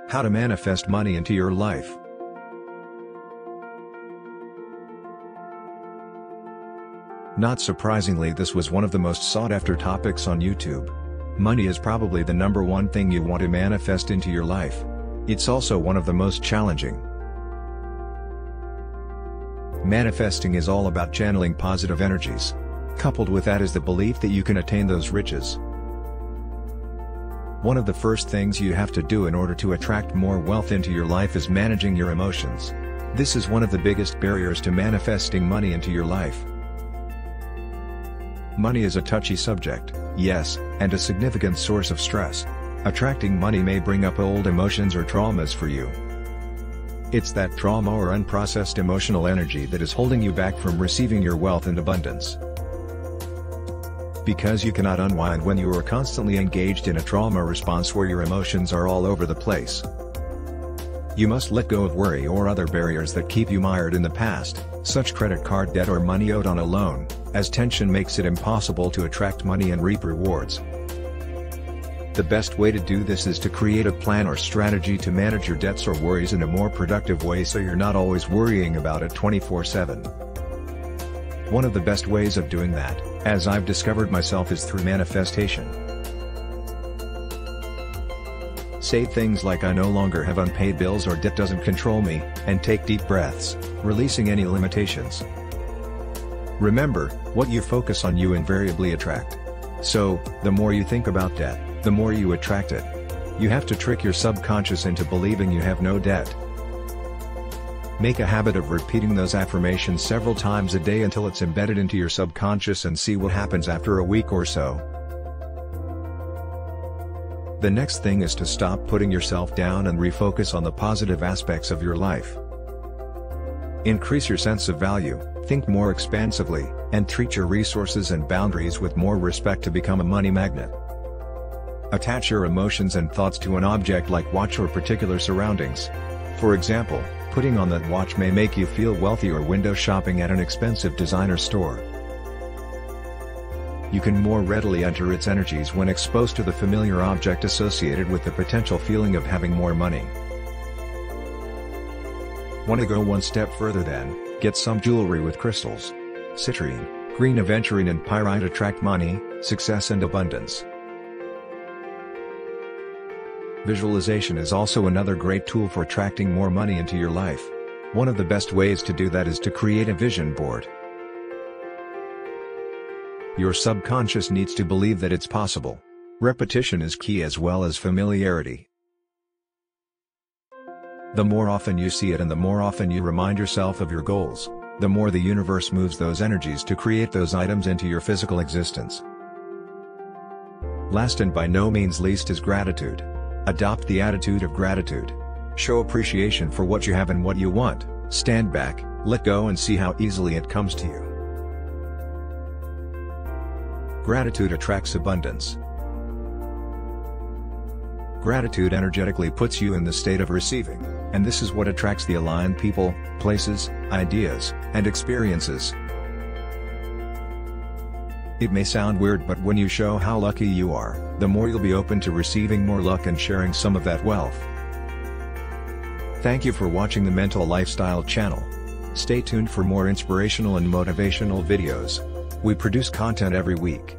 How to manifest money into your life. Not surprisingly, this was one of the most sought-after topics on YouTube. Money is probably the number one thing you want to manifest into your life. It's also one of the most challenging. Manifesting is all about channeling positive energies. Coupled with that is the belief that you can attain those riches. One of the first things you have to do in order to attract more wealth into your life is managing your emotions. This is one of the biggest barriers to manifesting money into your life. Money is a touchy subject, yes, and a significant source of stress. Attracting money may bring up old emotions or traumas for you. It's that trauma or unprocessed emotional energy that is holding you back from receiving your wealth and abundance. Because you cannot unwind when you are constantly engaged in a trauma response where your emotions are all over the place. You must let go of worry or other barriers that keep you mired in the past, such credit card debt or money owed on a loan, as tension makes it impossible to attract money and reap rewards. The best way to do this is to create a plan or strategy to manage your debts or worries in a more productive way so you're not always worrying about it 24/7. One of the best ways of doing that, as I've discovered myself, is through manifestation. Say things like "I no longer have unpaid bills" or "debt doesn't control me," and take deep breaths, releasing any limitations. Remember, what you focus on you invariably attract. So, the more you think about debt, the more you attract it. You have to trick your subconscious into believing you have no debt. Make a habit of repeating those affirmations several times a day until it's embedded into your subconscious and see what happens after a week or so. The next thing is to stop putting yourself down and refocus on the positive aspects of your life. Increase your sense of value, think more expansively, and treat your resources and boundaries with more respect to become a money magnet. Attach your emotions and thoughts to an object like watch or particular surroundings. For example, putting on that watch may make you feel wealthy, or window shopping at an expensive designer store. You can more readily enter its energies when exposed to the familiar object associated with the potential feeling of having more money. Want to go one step further then? Get some jewelry with crystals. Citrine, green aventurine and pyrite attract money, success and abundance. Visualization is also another great tool for attracting more money into your life. One of the best ways to do that is to create a vision board. Your subconscious needs to believe that it's possible. Repetition is key as well as familiarity. The more often you see it and the more often you remind yourself of your goals, the more the universe moves those energies to create those items into your physical existence. Last and by no means least is gratitude. Adopt the attitude of gratitude. Show appreciation for what you have and what you want. Stand back, let go and see how easily it comes to you. Gratitude attracts abundance. Gratitude energetically puts you in the state of receiving, and this is what attracts the aligned people, places, ideas, and experiences. It may sound weird, but when you show how lucky you are, the more you'll be open to receiving more luck and sharing some of that wealth. Thank you for watching the Mental Lifestyle channel. Stay tuned for more inspirational and motivational videos. We produce content every week.